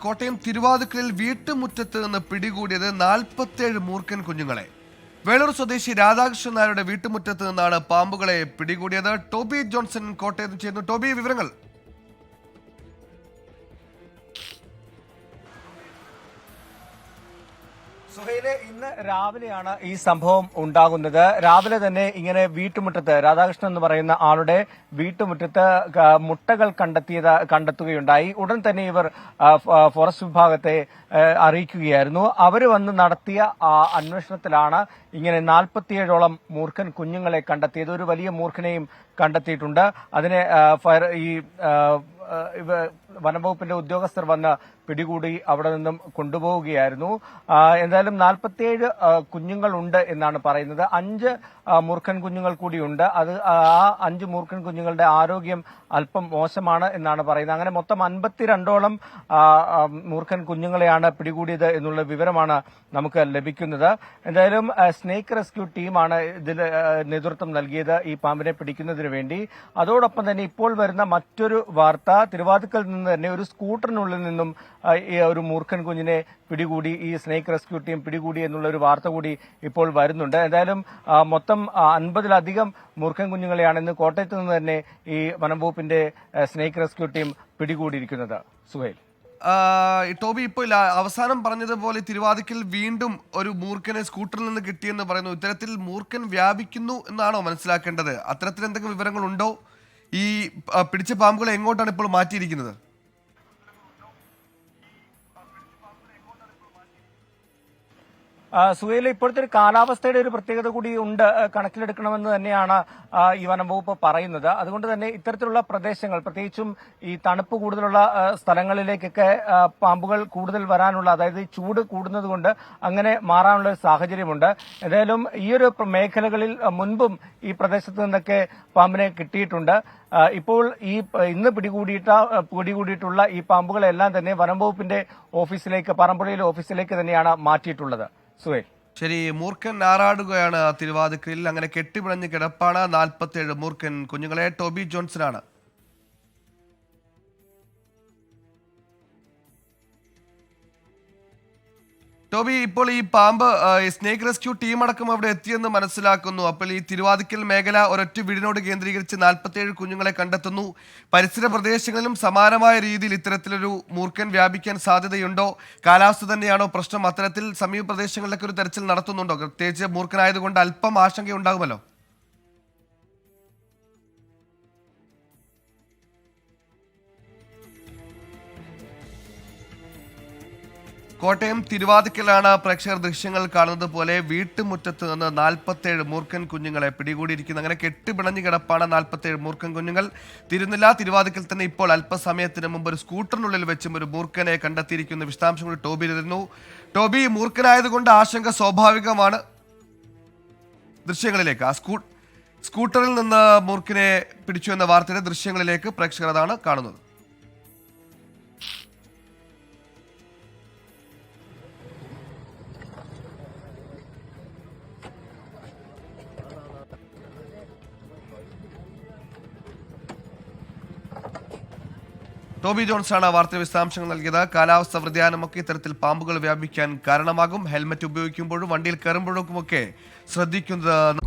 കോട്ടയം തിരുവാതുക്കലിൽ വീട്ടുമുറ്റത്ത് നിന്ന് പിടികൂടിയത് 47 മൂർഖൻ കുഞ്ഞുങ്ങളെ. വേളൂർ സ്വദേശി രാധാകൃഷ്ണൻ നായരുടെ വീട്ടുമുറ്റത്ത് നിന്നാണ് പാമ്പുകളെ പിടികൂടിയത്. ടോബി ജോൺസൺ കോട്ടയത്ത് ചേരുന്നു. ടോബി, വിവരങ്ങൾ. സുഹൈലെ, ഇന്ന് രാവിലെയാണ് ഈ സംഭവം ഉണ്ടാകുന്നത്. രാവിലെ തന്നെ ഇങ്ങനെ വീട്ടുമുറ്റത്ത് രാധാകൃഷ്ണൻ എന്ന് പറയുന്ന ആളുടെ വീട്ടുമുറ്റത്ത് മുട്ടകൾ കണ്ടെത്തുകയുണ്ടായി. ഉടൻ തന്നെ ഇവർ ഫോറസ്റ്റ് വിഭാഗത്തെ അറിയിക്കുകയായിരുന്നു. അവർ വന്ന് നടത്തിയ അന്വേഷണത്തിലാണ് ഇങ്ങനെ 47ഓളം മൂർഖൻ കുഞ്ഞുങ്ങളെ കണ്ടെത്തിയത്. ഒരു വലിയ മൂർഖനെയും കണ്ടെത്തിയിട്ടുണ്ട്. അതിനെ വനംവകുപ്പിന്റെ ഉദ്യോഗസ്ഥർ വന്ന് പിടികൂടി അവിടെ നിന്നും കൊണ്ടുപോവുകയായിരുന്നു. എന്തായാലും 47 കുഞ്ഞുങ്ങളുണ്ട് എന്നാണ് പറയുന്നത്. 5 മൂർഖൻ കുഞ്ഞുങ്ങൾ കൂടിയുണ്ട്. ആ 5 മൂർഖൻ കുഞ്ഞുങ്ങളുടെ ആരോഗ്യം അല്പം മോശമാണ് എന്നാണ് പറയുന്നത്. അങ്ങനെ മൊത്തം 52ഓളം മൂർഖൻ കുഞ്ഞുങ്ങളെയാണ് പിടികൂടിയത് എന്നുള്ള വിവരമാണ് നമുക്ക് ലഭിക്കുന്നത്. എന്തായാലും സ്നേക്ക് റെസ്ക്യൂ ടീമാണ് ഇതിൽ നേതൃത്വം നൽകിയത് ഈ പാമ്പിനെ പിടിക്കുന്നതിന് വേണ്ടി. അതോടൊപ്പം തന്നെ ഇപ്പോൾ വരുന്ന മറ്റൊരു വാർത്ത, തിരുവാതുക്കൽ നിന്ന് തന്നെ ഒരു സ്കൂട്ടറിനുള്ളിൽ നിന്നും ഒരു മൂർഖൻ കുഞ്ഞിനെ പിടികൂടി, ഈ സ്നേക്ക് റെസ്ക്യൂ ടീം പിടികൂടി എന്നുള്ള ഒരു വാർത്ത കൂടി ഇപ്പോൾ വരുന്നുണ്ട്. എന്തായാലും മൊത്തം 50ലധികം മൂർഖൻ കുഞ്ഞുങ്ങളെയാണ് ഇന്ന് കോട്ടയത്ത് നിന്ന് തന്നെ ഈ വനംവകുപ്പിന്റെ സ്നേക്ക് റെസ്ക്യൂ ടീം പിടികൂടിയിരിക്കുന്നത്. സുഹൈൽ, ടോബി, ഇപ്പോൾ അവസാനം പറഞ്ഞതുപോലെ തിരുവാതിക്കൽ വീണ്ടും ഒരു മൂർഖനെ സ്കൂട്ടറിൽ നിന്ന് കിട്ടിയെന്ന് പറയുന്നു. ഇത്തരത്തിൽ മൂർഖൻ വ്യാപിക്കുന്നു എന്നാണോ മനസ്സിലാക്കേണ്ടത്? അത്തരത്തിൽ എന്തെങ്കിലും വിവരങ്ങളുണ്ടോ? ഈ പിടിച്ച പാമ്പുകളെ എങ്ങോട്ടാണ് ഇപ്പോൾ മാറ്റിയിരിക്കുന്നത്? സുഹൈൽ, ഇപ്പോഴത്തെ ഒരു കാലാവസ്ഥയുടെ ഒരു പ്രത്യേകത കൂടി ഉണ്ട്, കണക്കിലെടുക്കണമെന്ന് തന്നെയാണ് ഈ വനംവകുപ്പ് പറയുന്നത്. അതുകൊണ്ട് തന്നെ ഇത്തരത്തിലുള്ള പ്രദേശങ്ങൾ, പ്രത്യേകിച്ചും ഈ തണുപ്പ് കൂടുതലുള്ള സ്ഥലങ്ങളിലേക്കൊക്കെ പാമ്പുകൾ കൂടുതൽ വരാനുള്ള, അതായത് ചൂട് കൂടുന്നത് കൊണ്ട് അങ്ങനെ മാറാനുള്ള ഒരു സാഹചര്യമുണ്ട്. ഏതായാലും ഈ ഒരു മേഖലകളിൽ മുൻപും ഈ പ്രദേശത്ത് നിന്നൊക്കെ പാമ്പിനെ കിട്ടിയിട്ടുണ്ട്. ഇപ്പോൾ ഇന്ന് പിടികൂടിയിട്ടുള്ള ഈ പാമ്പുകളെല്ലാം തന്നെ വനംവകുപ്പിന്റെ ഓഫീസിലേക്ക്, പറമ്പുഴയിലെ ഓഫീസിലേക്ക് തന്നെയാണ് മാറ്റിയിട്ടുള്ളത്. സുഹൈൽ, ശരി. മൂർഖൻ ആറാടുകയാണ് തിരുവാതിക്കലിൽ. അങ്ങനെ കെട്ടിപ്പിണഞ്ഞ് കിടപ്പാണ് 47 മൂർഖൻ കുഞ്ഞുങ്ങളെ. ടോബി ജോൺസനാണ്. ടോബി, ഇപ്പോൾ ഈ പാമ്പ് സ്നേക്ക് റെസ്ക്യൂ ടീം അടക്കം അവിടെ എത്തിയെന്ന് മനസ്സിലാക്കുന്നു. അപ്പോൾ ഈ തിരുവാതിക്കൽ മേഖല ഒരൊറ്റ വീടിനോട് കേന്ദ്രീകരിച്ച് 47 കുഞ്ഞുങ്ങളെ കണ്ടെത്തുന്നു. പരിസര പ്രദേശങ്ങളിലും സമാനമായ രീതിയിൽ ഇത്തരത്തിലൊരു മൂർഖൻ വ്യാപിക്കാൻ സാധ്യതയുണ്ടോ? കാലാവസ്ഥ തന്നെയാണോ പ്രശ്നം? അത്തരത്തിൽ സമീപ പ്രദേശങ്ങളിലൊക്കെ ഒരു തെരച്ചിൽ നടത്തുന്നുണ്ടോ? പ്രത്യേകിച്ച് മൂർഖനായതുകൊണ്ട് അല്പം ആശങ്കയുണ്ടാകുമല്ലോ. കോട്ടയം തിരുവാതിക്കലാണ് പ്രേക്ഷകർ ദൃശ്യങ്ങൾ കാണുന്നത് പോലെ വീട്ടുമുറ്റത്ത് നിന്ന് 47 മൂർഖൻ കുഞ്ഞുങ്ങളെ പിടികൂടിയിരിക്കുന്നു. അങ്ങനെ കെട്ടിപ്പിണഞ്ഞു കിടപ്പാണ് 47 മൂർഖൻ കുഞ്ഞുങ്ങൾ. തിരുവാതിക്കൽ തന്നെ ഇപ്പോൾ അല്പസമയത്തിന് മുമ്പ് ഒരു സ്കൂട്ടറിനുള്ളിൽ വെച്ചും ഒരു മൂർഖനെ കണ്ടെത്തിയിരിക്കുന്ന വിശദാംശങ്ങൾ ടോബി തരുന്നു. ടോബി, മൂർഖനായതുകൊണ്ട് ആശങ്ക സ്വാഭാവികമാണ്. ദൃശ്യങ്ങളിലേക്ക്, ആ സ്കൂട്ടറിൽ നിന്ന് മൂർഖനെ പിടിച്ചു എന്ന വാർത്തയുടെ ദൃശ്യങ്ങളിലേക്ക് പ്രേക്ഷകർ അതാണ് കാണുന്നത്. ടോബി ജോൺസാണ് വാർത്ത വിശദാംശങ്ങൾ നൽകിയത്. കാലാവസ്ഥ വ്യതിയാനമൊക്കെ ഇത്തരത്തിൽ പാമ്പുകൾ വ്യാപിക്കാൻ കാരണമാകും. ഹെൽമറ്റ് ഉപയോഗിക്കുമ്പോഴും വണ്ടിയിൽ കയറുമ്പോഴൊക്കെ ശ്രദ്ധിക്കുന്നത്